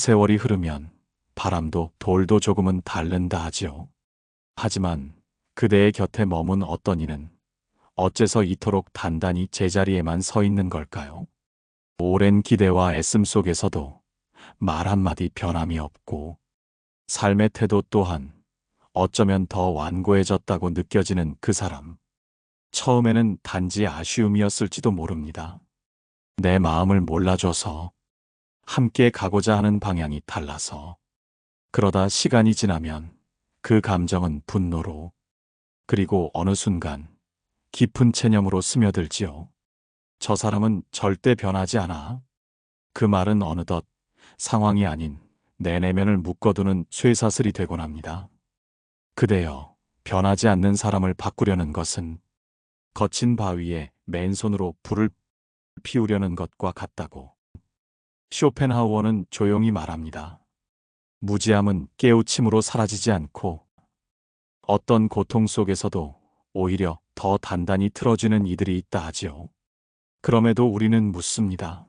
세월이 흐르면 바람도 돌도 조금은 닳는다 하지요. 하지만 그대의 곁에 머문 어떤 이는 어째서 이토록 단단히 제자리에만 서 있는 걸까요? 오랜 기대와 애씀 속에서도 말 한마디 변함이 없고 삶의 태도 또한 어쩌면 더 완고해졌다고 느껴지는 그 사람. 처음에는 단지 아쉬움이었을지도 모릅니다. 내 마음을 몰라줘서, 함께 가고자 하는 방향이 달라서. 그러다 시간이 지나면 그 감정은 분노로, 그리고 어느 순간 깊은 체념으로 스며들지요. 저 사람은 절대 변하지 않아. 그 말은 어느덧 상황이 아닌 내 내면을 묶어두는 쇠사슬이 되곤 합니다. 그대여, 변하지 않는 사람을 바꾸려는 것은 거친 바위에 맨손으로 불을 피우려는 것과 같다고. 쇼펜하우어는 조용히 말합니다. 무지함은 깨우침으로 사라지지 않고 어떤 고통 속에서도 오히려 더 단단히 틀어지는 이들이 있다 하지요. 그럼에도 우리는 묻습니다.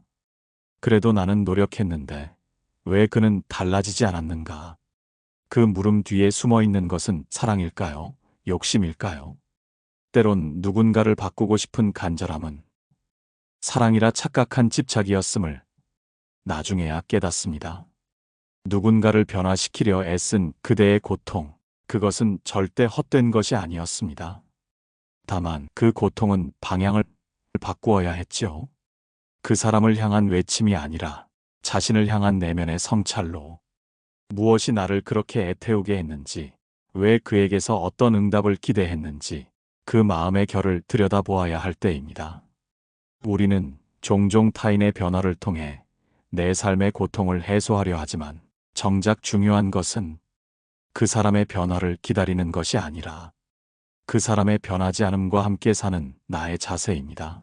그래도 나는 노력했는데 왜 그는 달라지지 않았는가? 그 물음 뒤에 숨어 있는 것은 사랑일까요? 욕심일까요? 때론 누군가를 바꾸고 싶은 간절함은 사랑이라 착각한 집착이었음을 나중에야 깨닫습니다. 누군가를 변화시키려 애쓴 그대의 고통, 그것은 절대 헛된 것이 아니었습니다. 다만 그 고통은 방향을 바꾸어야 했지요. 그 사람을 향한 외침이 아니라 자신을 향한 내면의 성찰로. 무엇이 나를 그렇게 애태우게 했는지, 왜 그에게서 어떤 응답을 기대했는지 그 마음의 결을 들여다보아야 할 때입니다. 우리는 종종 타인의 변화를 통해 내 삶의 고통을 해소하려 하지만 정작 중요한 것은 그 사람의 변화를 기다리는 것이 아니라 그 사람의 변하지 않음과 함께 사는 나의 자세입니다.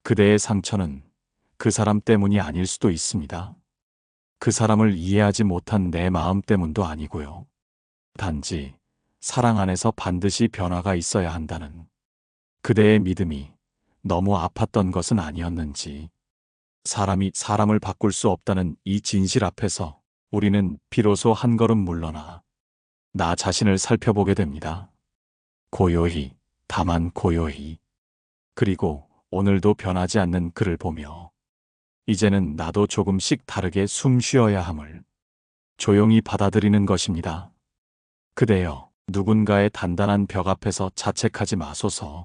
그대의 상처는 그 사람 때문이 아닐 수도 있습니다. 그 사람을 이해하지 못한 내 마음 때문도 아니고요. 단지 사랑 안에서 반드시 변화가 있어야 한다는 그대의 믿음이 너무 아팠던 것은 아니었는지. 사람이 사람을 바꿀 수 없다는 이 진실 앞에서 우리는 비로소 한 걸음 물러나 나 자신을 살펴보게 됩니다. 고요히, 다만 고요히. 그리고 오늘도 변하지 않는 그를 보며 이제는 나도 조금씩 다르게 숨 쉬어야 함을 조용히 받아들이는 것입니다. 그대여, 누군가의 단단한 벽 앞에서 자책하지 마소서.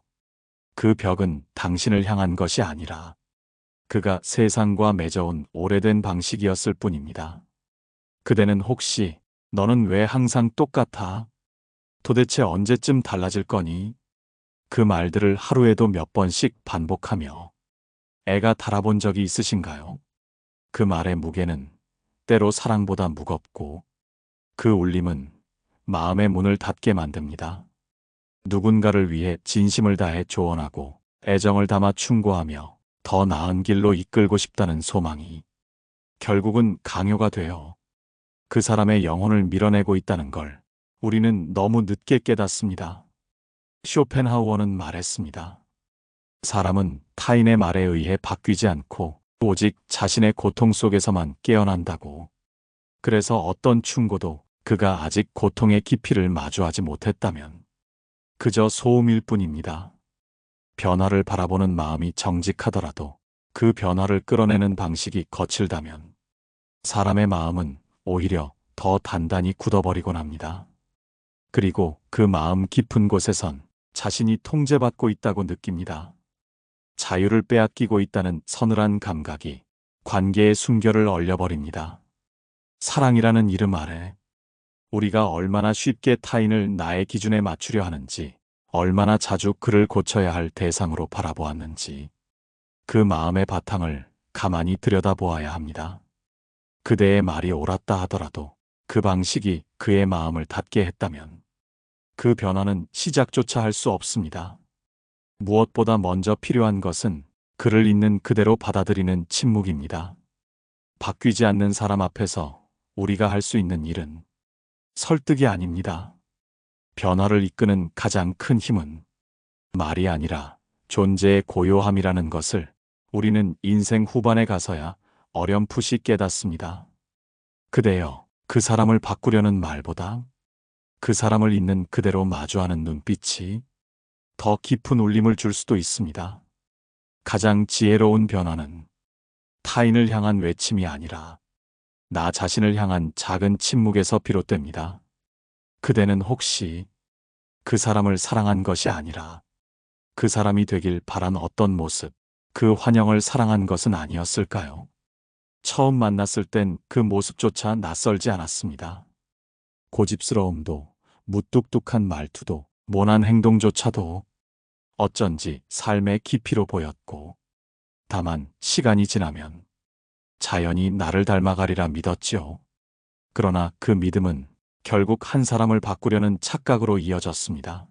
그 벽은 당신을 향한 것이 아니라 그가 세상과 맺어온 오래된 방식이었을 뿐입니다. 그대는 혹시 너는 왜 항상 똑같아? 도대체 언제쯤 달라질 거니? 그 말들을 하루에도 몇 번씩 반복하며 애가 달아본 적이 있으신가요? 그 말의 무게는 때로 사랑보다 무겁고 그 울림은 마음의 문을 닫게 만듭니다. 누군가를 위해 진심을 다해 조언하고 애정을 담아 충고하며 더 나은 길로 이끌고 싶다는 소망이 결국은 강요가 되어 그 사람의 영혼을 밀어내고 있다는 걸 우리는 너무 늦게 깨닫습니다. 쇼펜하우어는 말했습니다. 사람은 타인의 말에 의해 바뀌지 않고 오직 자신의 고통 속에서만 깨어난다고. 그래서 어떤 충고도 그가 아직 고통의 깊이를 마주하지 못했다면 그저 소음일 뿐입니다. 변화를 바라보는 마음이 정직하더라도 그 변화를 끌어내는 방식이 거칠다면 사람의 마음은 오히려 더 단단히 굳어버리곤 합니다. 그리고 그 마음 깊은 곳에선 자신이 통제받고 있다고 느낍니다. 자유를 빼앗기고 있다는 서늘한 감각이 관계의 숨결을 얼려버립니다. 사랑이라는 이름 아래 우리가 얼마나 쉽게 타인을 나의 기준에 맞추려 하는지, 얼마나 자주 그를 고쳐야 할 대상으로 바라보았는지 그 마음의 바탕을 가만히 들여다보아야 합니다. 그대의 말이 옳았다 하더라도 그 방식이 그의 마음을 닫게 했다면 그 변화는 시작조차 할 수 없습니다. 무엇보다 먼저 필요한 것은 그를 있는 그대로 받아들이는 침묵입니다. 바뀌지 않는 사람 앞에서 우리가 할 수 있는 일은 설득이 아닙니다. 변화를 이끄는 가장 큰 힘은 말이 아니라 존재의 고요함이라는 것을 우리는 인생 후반에 가서야 어렴풋이 깨닫습니다. 그대여, 그 사람을 바꾸려는 말보다 그 사람을 있는 그대로 마주하는 눈빛이 더 깊은 울림을 줄 수도 있습니다. 가장 지혜로운 변화는 타인을 향한 외침이 아니라 나 자신을 향한 작은 침묵에서 비롯됩니다. 그대는 혹시 그 사람을 사랑한 것이 아니라 그 사람이 되길 바란 어떤 모습, 그 환영을 사랑한 것은 아니었을까요? 처음 만났을 땐 그 모습조차 낯설지 않았습니다. 고집스러움도, 무뚝뚝한 말투도, 모난 행동조차도 어쩐지 삶의 깊이로 보였고, 다만 시간이 지나면 자연히 나를 닮아가리라 믿었지요. 그러나 그 믿음은 결국 한 사람을 바꾸려는 착각으로 이어졌습니다.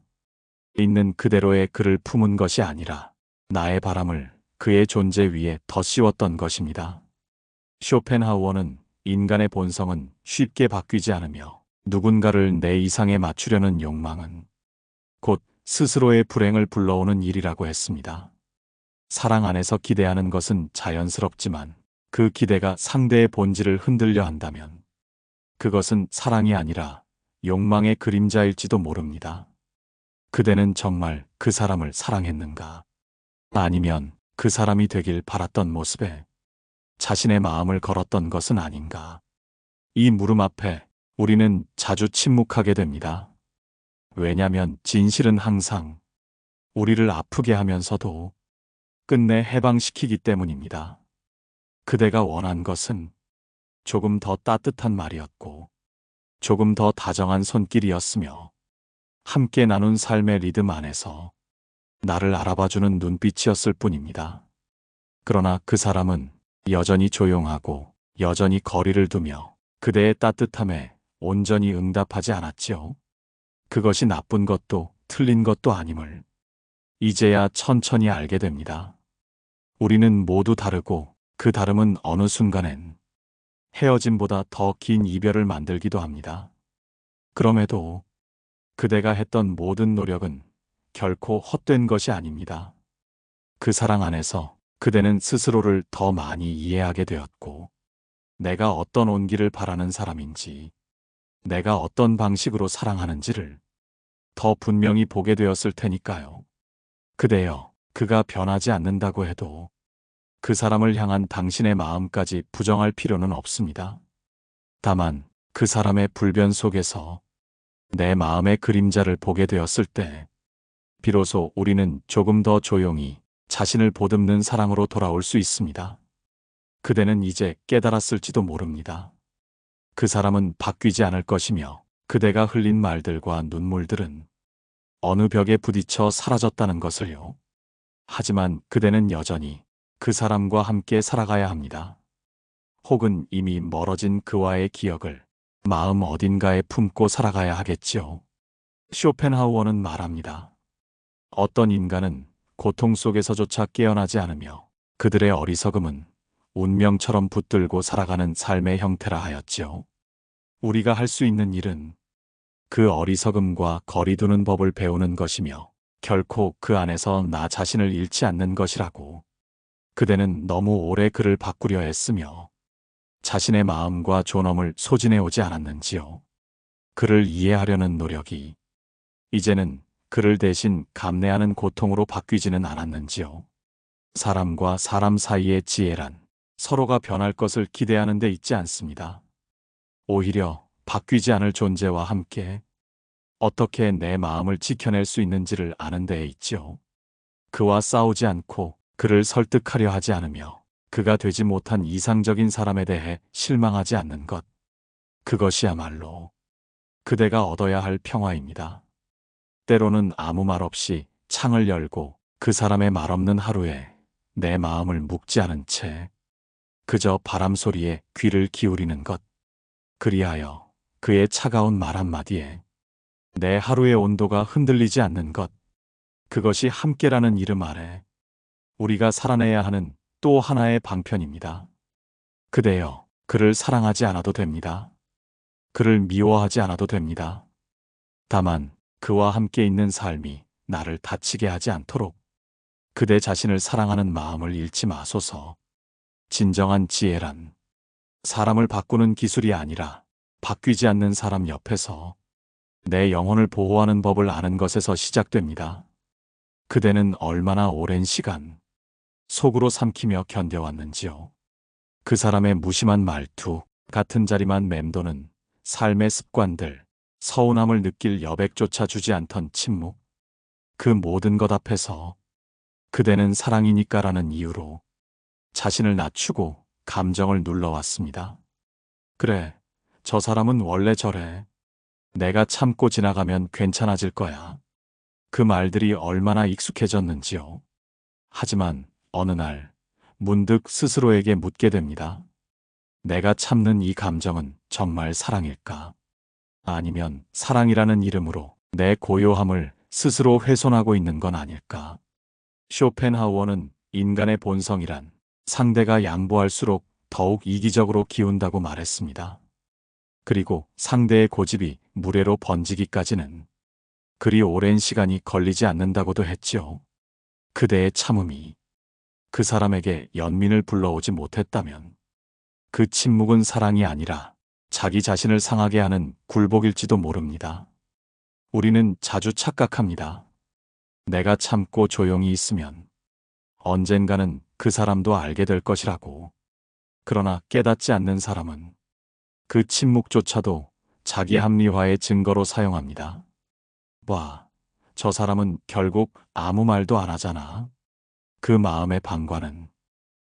있는 그대로의 그를 품은 것이 아니라 나의 바람을 그의 존재 위에 더 씌웠던 것입니다. 쇼펜하우어는 인간의 본성은 쉽게 바뀌지 않으며 누군가를 내 이상에 맞추려는 욕망은 곧 스스로의 불행을 불러오는 일이라고 했습니다. 사랑 안에서 기대하는 것은 자연스럽지만 그 기대가 상대의 본질을 흔들려 한다면 그것은 사랑이 아니라 욕망의 그림자일지도 모릅니다. 그대는 정말 그 사람을 사랑했는가? 아니면 그 사람이 되길 바랐던 모습에 자신의 마음을 걸었던 것은 아닌가? 이 물음 앞에 우리는 자주 침묵하게 됩니다. 왜냐면 진실은 항상 우리를 아프게 하면서도 끝내 해방시키기 때문입니다. 그대가 원한 것은 조금 더 따뜻한 말이었고 조금 더 다정한 손길이었으며 함께 나눈 삶의 리듬 안에서 나를 알아봐주는 눈빛이었을 뿐입니다. 그러나 그 사람은 여전히 조용하고 여전히 거리를 두며 그대의 따뜻함에 온전히 응답하지 않았지요. 그것이 나쁜 것도 틀린 것도 아님을 이제야 천천히 알게 됩니다. 우리는 모두 다르고 그 다름은 어느 순간엔 헤어짐보다 더 긴 이별을 만들기도 합니다. 그럼에도 그대가 했던 모든 노력은 결코 헛된 것이 아닙니다. 그 사랑 안에서 그대는 스스로를 더 많이 이해하게 되었고, 내가 어떤 온기를 바라는 사람인지, 내가 어떤 방식으로 사랑하는지를 더 분명히 보게 되었을 테니까요. 그대여, 그가 변하지 않는다고 해도 그 사람을 향한 당신의 마음까지 부정할 필요는 없습니다. 다만 그 사람의 불변 속에서 내 마음의 그림자를 보게 되었을 때 비로소 우리는 조금 더 조용히 자신을 보듬는 사랑으로 돌아올 수 있습니다. 그대는 이제 깨달았을지도 모릅니다. 그 사람은 바뀌지 않을 것이며 그대가 흘린 말들과 눈물들은 어느 벽에 부딪혀 사라졌다는 것을요. 하지만 그대는 여전히 그 사람과 함께 살아가야 합니다. 혹은 이미 멀어진 그와의 기억을 마음 어딘가에 품고 살아가야 하겠지요. 쇼펜하우어는 말합니다. 어떤 인간은 고통 속에서조차 깨어나지 않으며 그들의 어리석음은 운명처럼 붙들고 살아가는 삶의 형태라 하였지요. 우리가 할 수 있는 일은 그 어리석음과 거리 두는 법을 배우는 것이며 결코 그 안에서 나 자신을 잃지 않는 것이라고. 그대는 너무 오래 그를 바꾸려 했으며 자신의 마음과 존엄을 소진해 오지 않았는지요. 그를 이해하려는 노력이 이제는 그를 대신 감내하는 고통으로 바뀌지는 않았는지요. 사람과 사람 사이의 지혜란 서로가 변할 것을 기대하는 데 있지 않습니다. 오히려 바뀌지 않을 존재와 함께 어떻게 내 마음을 지켜낼 수 있는지를 아는 데에 있지요. 그와 싸우지 않고 그를 설득하려 하지 않으며 그가 되지 못한 이상적인 사람에 대해 실망하지 않는 것. 그것이야말로 그대가 얻어야 할 평화입니다. 때로는 아무 말 없이 창을 열고 그 사람의 말 없는 하루에 내 마음을 묵지 않은 채 그저 바람 소리에 귀를 기울이는 것. 그리하여 그의 차가운 말 한마디에 내 하루의 온도가 흔들리지 않는 것. 그것이 함께라는 이름 아래 우리가 살아내야 하는 또 하나의 방편입니다. 그대여, 그를 사랑하지 않아도 됩니다. 그를 미워하지 않아도 됩니다. 다만 그와 함께 있는 삶이 나를 다치게 하지 않도록 그대 자신을 사랑하는 마음을 잃지 마소서. 진정한 지혜란 사람을 바꾸는 기술이 아니라 바뀌지 않는 사람 옆에서 내 영혼을 보호하는 법을 아는 것에서 시작됩니다. 그대는 얼마나 오랜 시간 속으로 삼키며 견뎌왔는지요. 그 사람의 무심한 말투, 같은 자리만 맴도는 삶의 습관들, 서운함을 느낄 여백조차 주지 않던 침묵. 그 모든 것 앞에서 그대는 사랑이니까라는 이유로 자신을 낮추고 감정을 눌러왔습니다. 그래, 저 사람은 원래 저래. 내가 참고 지나가면 괜찮아질 거야. 그 말들이 얼마나 익숙해졌는지요. 하지만 어느 날 문득 스스로에게 묻게 됩니다. 내가 참는 이 감정은 정말 사랑일까? 아니면 사랑이라는 이름으로 내 고요함을 스스로 훼손하고 있는 건 아닐까? 쇼펜하우어는 인간의 본성이란 상대가 양보할수록 더욱 이기적으로 기운다고 말했습니다. 그리고 상대의 고집이 무례로 번지기까지는 그리 오랜 시간이 걸리지 않는다고도 했지요. 그대의 참음이 그 사람에게 연민을 불러오지 못했다면 그 침묵은 사랑이 아니라 자기 자신을 상하게 하는 굴복일지도 모릅니다. 우리는 자주 착각합니다. 내가 참고 조용히 있으면 언젠가는 그 사람도 알게 될 것이라고. 그러나 깨닫지 않는 사람은 그 침묵조차도 자기 합리화의 증거로 사용합니다. 와, 저 사람은 결국 아무 말도 안 하잖아. 그 마음의 방관은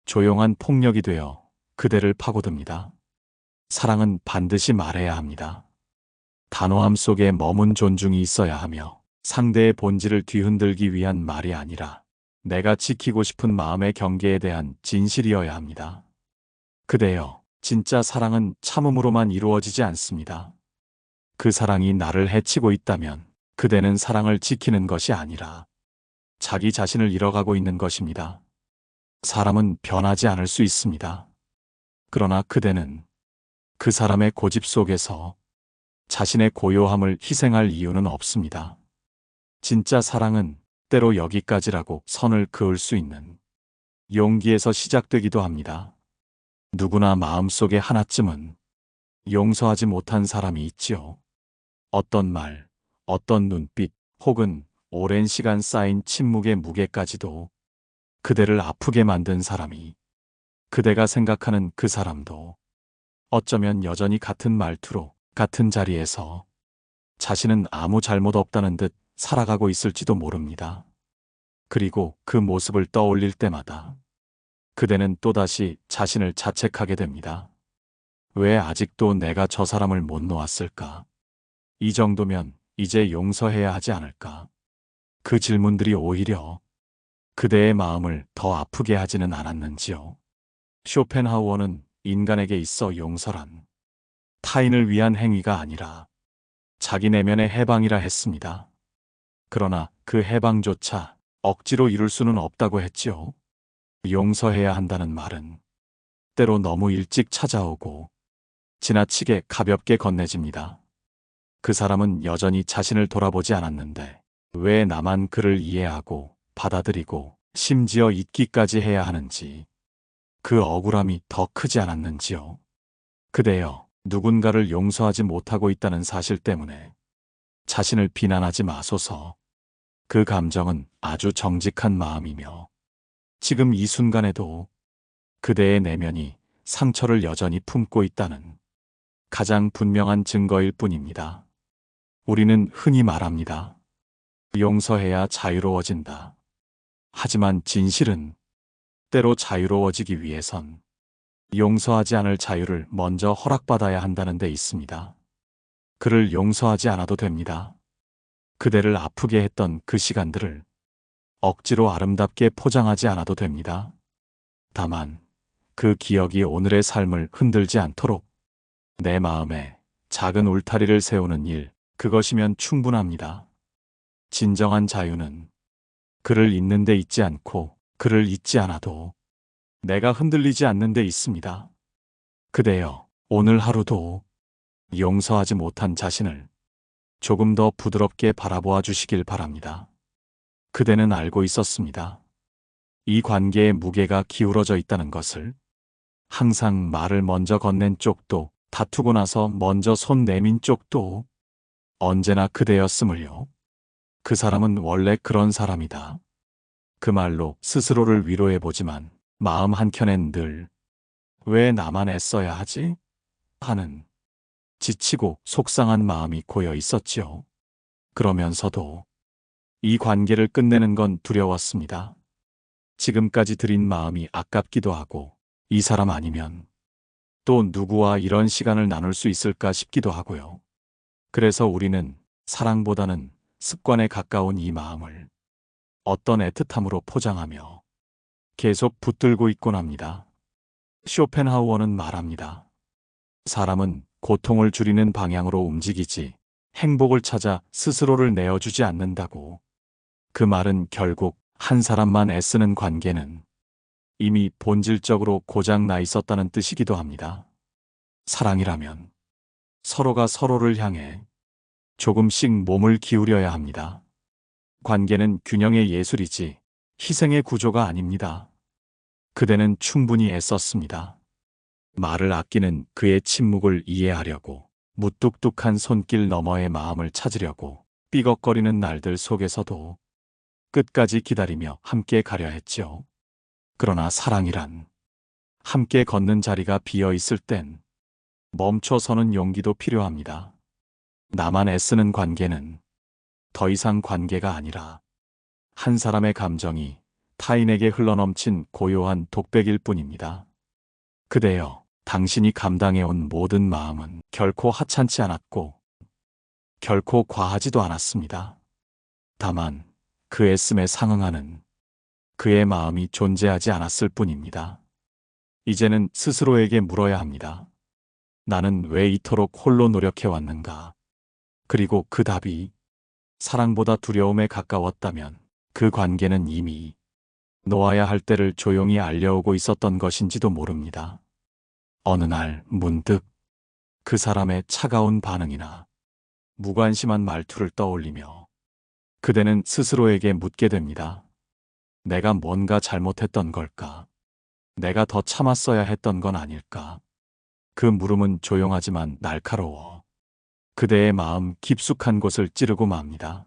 조용한 폭력이 되어 그대를 파고듭니다. 사랑은 반드시 말해야 합니다. 단호함 속에 머문 존중이 있어야 하며 상대의 본질을 뒤흔들기 위한 말이 아니라 내가 지키고 싶은 마음의 경계에 대한 진실이어야 합니다. 그대여, 진짜 사랑은 참음으로만 이루어지지 않습니다. 그 사랑이 나를 해치고 있다면 그대는 사랑을 지키는 것이 아니라 자기 자신을 잃어가고 있는 것입니다. 사람은 변하지 않을 수 있습니다. 그러나 그대는 그 사람의 고집 속에서 자신의 고요함을 희생할 이유는 없습니다. 진짜 사랑은 때로 여기까지라고 선을 그을 수 있는 용기에서 시작되기도 합니다. 누구나 마음속에 하나쯤은 용서하지 못한 사람이 있지요. 어떤 말, 어떤 눈빛, 혹은 오랜 시간 쌓인 침묵의 무게까지도 그대를 아프게 만든 사람이, 그대가 생각하는 그 사람도 어쩌면 여전히 같은 말투로 같은 자리에서 자신은 아무 잘못 없다는 듯 살아가고 있을지도 모릅니다. 그리고 그 모습을 떠올릴 때마다 그대는 또다시 자신을 자책하게 됩니다. 왜 아직도 내가 저 사람을 못 놓았을까? 이 정도면 이제 용서해야 하지 않을까? 그 질문들이 오히려 그대의 마음을 더 아프게 하지는 않았는지요. 쇼펜하우어는 인간에게 있어 용서란 타인을 위한 행위가 아니라 자기 내면의 해방이라 했습니다. 그러나 그 해방조차 억지로 이룰 수는 없다고 했지요. 용서해야 한다는 말은 때로 너무 일찍 찾아오고 지나치게 가볍게 건네집니다. 그 사람은 여전히 자신을 돌아보지 않았는데 왜 나만 그를 이해하고 받아들이고 심지어 잊기까지 해야 하는지, 그 억울함이 더 크지 않았는지요. 그대여, 누군가를 용서하지 못하고 있다는 사실 때문에 자신을 비난하지 마소서. 그 감정은 아주 정직한 마음이며 지금 이 순간에도 그대의 내면이 상처를 여전히 품고 있다는 가장 분명한 증거일 뿐입니다. 우리는 흔히 말합니다. 용서해야 자유로워진다. 하지만 진실은 때로 자유로워지기 위해선 용서하지 않을 자유를 먼저 허락받아야 한다는 데 있습니다. 그를 용서하지 않아도 됩니다. 그대를 아프게 했던 그 시간들을 억지로 아름답게 포장하지 않아도 됩니다. 다만 그 기억이 오늘의 삶을 흔들지 않도록 내 마음에 작은 울타리를 세우는 일, 그것이면 충분합니다. 진정한 자유는 그를 잊는 데 있지 않고 그를 잊지 않아도 내가 흔들리지 않는 데 있습니다. 그대여, 오늘 하루도 용서하지 못한 자신을 조금 더 부드럽게 바라보아 주시길 바랍니다. 그대는 알고 있었습니다. 이 관계의 무게가 기울어져 있다는 것을. 항상 말을 먼저 건넨 쪽도, 다투고 나서 먼저 손 내민 쪽도 언제나 그대였음을요. 그 사람은 원래 그런 사람이다. 그 말로 스스로를 위로해보지만 마음 한켠엔 늘 왜 나만 애써야 하지? 하는 지치고 속상한 마음이 고여 있었지요. 그러면서도 이 관계를 끝내는 건 두려웠습니다. 지금까지 들인 마음이 아깝기도 하고 이 사람 아니면 또 누구와 이런 시간을 나눌 수 있을까 싶기도 하고요. 그래서 우리는 사랑보다는 습관에 가까운 이 마음을 어떤 애틋함으로 포장하며 계속 붙들고 있곤 합니다. 쇼펜하우어는 말합니다. 사람은 고통을 줄이는 방향으로 움직이지 행복을 찾아 스스로를 내어주지 않는다고. 그 말은 결국 한 사람만 애쓰는 관계는 이미 본질적으로 고장 나 있었다는 뜻이기도 합니다. 사랑이라면 서로가 서로를 향해 조금씩 몸을 기울여야 합니다. 관계는 균형의 예술이지 희생의 구조가 아닙니다. 그대는 충분히 애썼습니다. 말을 아끼는 그의 침묵을 이해하려고, 무뚝뚝한 손길 너머의 마음을 찾으려고 삐걱거리는 날들 속에서도 끝까지 기다리며 함께 가려 했지요. 그러나 사랑이란 함께 걷는 자리가 비어 있을 땐 멈춰서는 용기도 필요합니다. 나만 애쓰는 관계는 더 이상 관계가 아니라 한 사람의 감정이 타인에게 흘러넘친 고요한 독백일 뿐입니다. 그대여, 당신이 감당해온 모든 마음은 결코 하찮지 않았고 결코 과하지도 않았습니다. 다만 그 애씀에 상응하는 그의 마음이 존재하지 않았을 뿐입니다. 이제는 스스로에게 물어야 합니다. 나는 왜 이토록 홀로 노력해왔는가? 그리고 그 답이 사랑보다 두려움에 가까웠다면 그 관계는 이미 놓아야 할 때를 조용히 알려오고 있었던 것인지도 모릅니다. 어느 날 문득 그 사람의 차가운 반응이나 무관심한 말투를 떠올리며 그대는 스스로에게 묻게 됩니다. 내가 뭔가 잘못했던 걸까? 내가 더 참았어야 했던 건 아닐까? 그 물음은 조용하지만 날카로워 그대의 마음 깊숙한 곳을 찌르고 맙니다.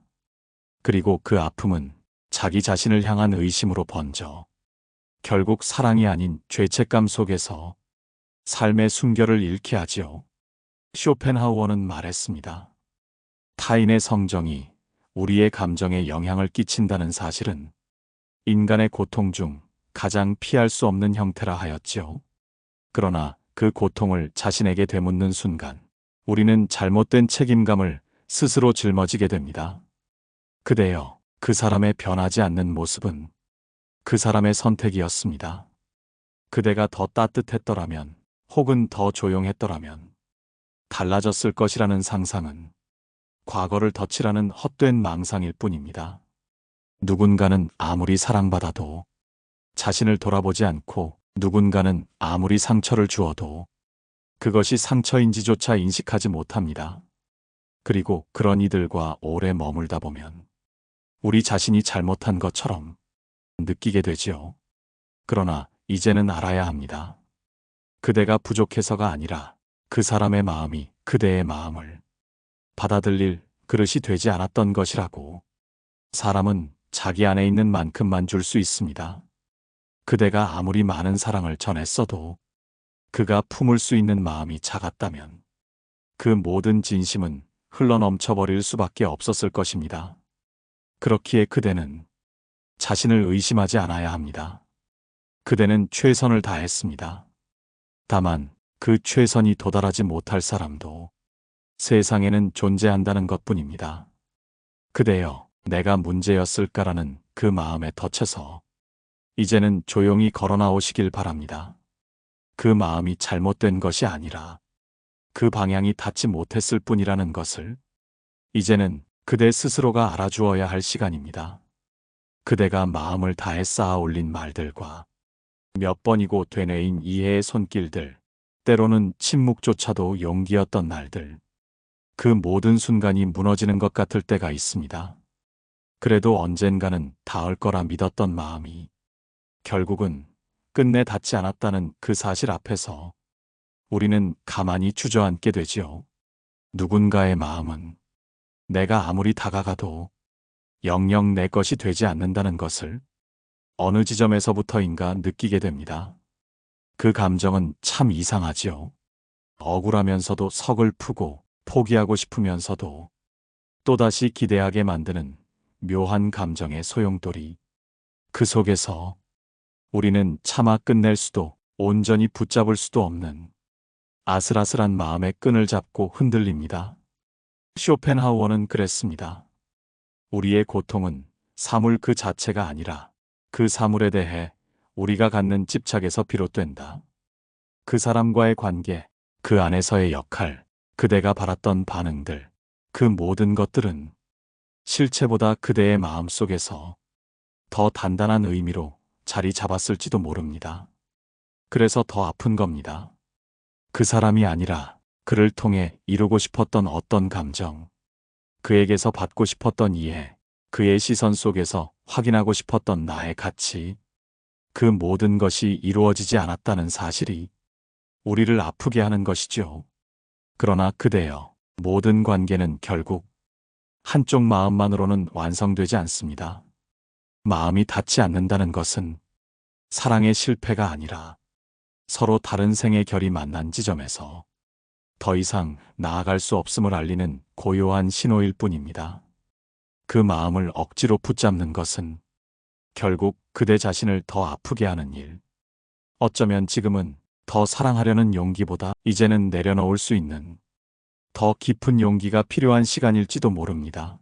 그리고 그 아픔은 자기 자신을 향한 의심으로 번져 결국 사랑이 아닌 죄책감 속에서 삶의 순결을 잃게 하지요. 쇼펜하우어는 말했습니다. 타인의 성정이 우리의 감정에 영향을 끼친다는 사실은 인간의 고통 중 가장 피할 수 없는 형태라 하였지요. 그러나 그 고통을 자신에게 되묻는 순간 우리는 잘못된 책임감을 스스로 짊어지게 됩니다. 그대여, 그 사람의 변하지 않는 모습은 그 사람의 선택이었습니다. 그대가 더 따뜻했더라면 혹은 더 조용했더라면 달라졌을 것이라는 상상은 과거를 덧칠하는 헛된 망상일 뿐입니다. 누군가는 아무리 사랑받아도 자신을 돌아보지 않고 누군가는 아무리 상처를 주어도 그것이 상처인지조차 인식하지 못합니다. 그리고 그런 이들과 오래 머물다 보면 우리 자신이 잘못한 것처럼 느끼게 되지요. 그러나 이제는 알아야 합니다. 그대가 부족해서가 아니라 그 사람의 마음이 그대의 마음을 받아들일 그릇이 되지 않았던 것이라고. 사람은 자기 안에 있는 만큼만 줄 수 있습니다. 그대가 아무리 많은 사랑을 전했어도 그가 품을 수 있는 마음이 작았다면 그 모든 진심은 흘러넘쳐버릴 수밖에 없었을 것입니다. 그렇기에 그대는 자신을 의심하지 않아야 합니다. 그대는 최선을 다했습니다. 다만 그 최선이 도달하지 못할 사람도 세상에는 존재한다는 것뿐입니다. 그대여, 내가 문제였을까라는 그 마음에 덧쳐서 이제는 조용히 걸어나오시길 바랍니다. 그 마음이 잘못된 것이 아니라 그 방향이 닿지 못했을 뿐이라는 것을 이제는 그대 스스로가 알아주어야 할 시간입니다. 그대가 마음을 다해 쌓아 올린 말들과 몇 번이고 되뇌인 이해의 손길들, 때로는 침묵조차도 용기였던 날들, 그 모든 순간이 무너지는 것 같을 때가 있습니다. 그래도 언젠가는 닿을 거라 믿었던 마음이 결국은 끝내 닿지 않았다는 그 사실 앞에서 우리는 가만히 주저앉게 되지요. 누군가의 마음은 내가 아무리 다가가도 영영 내 것이 되지 않는다는 것을 어느 지점에서부터인가 느끼게 됩니다. 그 감정은 참 이상하지요. 억울하면서도 서글프고 포기하고 싶으면서도 또다시 기대하게 만드는 묘한 감정의 소용돌이. 그 속에서 우리는 차마 끝낼 수도 온전히 붙잡을 수도 없는 아슬아슬한 마음의 끈을 잡고 흔들립니다. 쇼펜하우어는 그랬습니다. 우리의 고통은 사물 그 자체가 아니라 그 사물에 대해 우리가 갖는 집착에서 비롯된다. 그 사람과의 관계, 그 안에서의 역할, 그대가 바랐던 반응들, 그 모든 것들은 실체보다 그대의 마음 속에서 더 단단한 의미로 자리 잡았을지도 모릅니다. 그래서 더 아픈 겁니다. 그 사람이 아니라 그를 통해 이루고 싶었던 어떤 감정, 그에게서 받고 싶었던 이해, 그의 시선 속에서 확인하고 싶었던 나의 가치, 그 모든 것이 이루어지지 않았다는 사실이 우리를 아프게 하는 것이죠. 그러나 그대여, 모든 관계는 결국 한쪽 마음만으로는 완성되지 않습니다. 마음이 닿지 않는다는 것은 사랑의 실패가 아니라 서로 다른 생의 결이 만난 지점에서 더 이상 나아갈 수 없음을 알리는 고요한 신호일 뿐입니다. 그 마음을 억지로 붙잡는 것은 결국 그대 자신을 더 아프게 하는 일. 어쩌면 지금은 더 사랑하려는 용기보다 이제는 내려놓을 수 있는 더 깊은 용기가 필요한 시간일지도 모릅니다.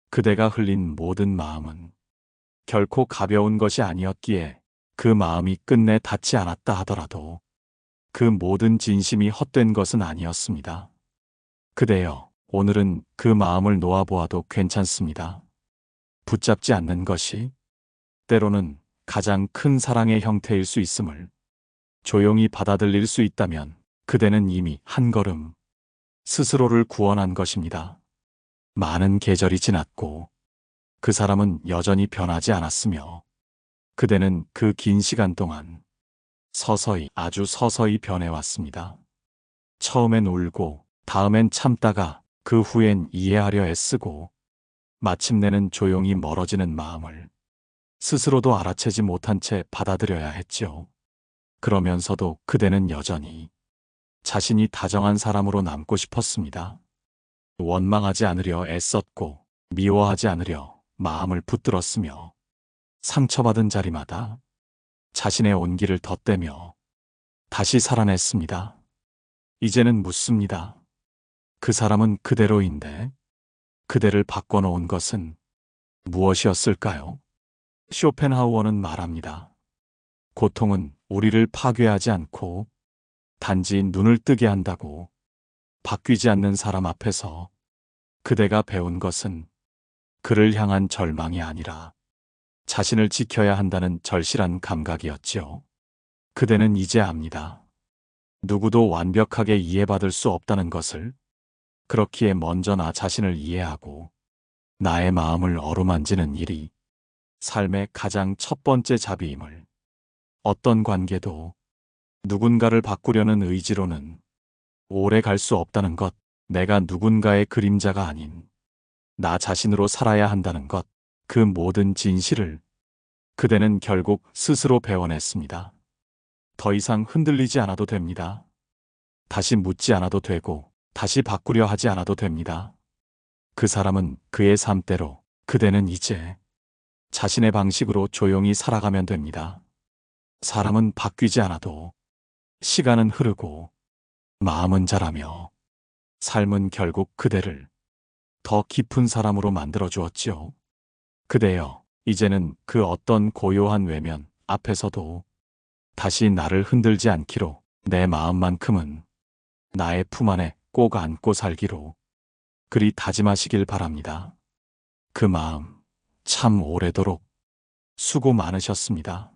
그대가 흘린 모든 마음은 결코 가벼운 것이 아니었기에 그 마음이 끝내 닿지 않았다 하더라도 그 모든 진심이 헛된 것은 아니었습니다. 그대여, 오늘은 그 마음을 놓아보아도 괜찮습니다. 붙잡지 않는 것이 때로는 가장 큰 사랑의 형태일 수 있음을 조용히 받아들일 수 있다면 그대는 이미 한 걸음 스스로를 구원한 것입니다. 많은 계절이 지났고 그 사람은 여전히 변하지 않았으며 그대는 그 긴 시간 동안 서서히, 아주 서서히 변해왔습니다. 처음엔 울고, 다음엔 참다가, 그 후엔 이해하려 애쓰고, 마침내는 조용히 멀어지는 마음을 스스로도 알아채지 못한 채 받아들여야 했죠. 그러면서도 그대는 여전히 자신이 다정한 사람으로 남고 싶었습니다. 원망하지 않으려 애썼고, 미워하지 않으려 마음을 붙들었으며, 상처받은 자리마다 자신의 온기를 덧대며 다시 살아냈습니다. 이제는 묻습니다. 그 사람은 그대로인데 그대를 바꿔놓은 것은 무엇이었을까요? 쇼펜하우어는 말합니다. 고통은 우리를 파괴하지 않고 단지 눈을 뜨게 한다고. 바뀌지 않는 사람 앞에서 그대가 배운 것은 그를 향한 절망이 아니라 자신을 지켜야 한다는 절실한 감각이었지요. 그대는 이제 압니다. 누구도 완벽하게 이해받을 수 없다는 것을. 그렇기에 먼저 나 자신을 이해하고 나의 마음을 어루만지는 일이 삶의 가장 첫 번째 자비임을. 어떤 관계도 누군가를 바꾸려는 의지로는 오래 갈 수 없다는 것, 내가 누군가의 그림자가 아닌 나 자신으로 살아야 한다는 것, 그 모든 진실을 그대는 결국 스스로 배워냈습니다. 더 이상 흔들리지 않아도 됩니다. 다시 묻지 않아도 되고 다시 바꾸려 하지 않아도 됩니다. 그 사람은 그의 삶대로, 그대는 이제 자신의 방식으로 조용히 살아가면 됩니다. 사람은 바뀌지 않아도 시간은 흐르고 마음은 자라며 삶은 결국 그대를 더 깊은 사람으로 만들어 주었지요. 그대여, 이제는 그 어떤 고요한 외면 앞에서도 다시 나를 흔들지 않기로, 내 마음만큼은 나의 품 안에 꼭 안고 살기로 그리 다짐하시길 바랍니다. 그 마음 참 오래도록 수고 많으셨습니다.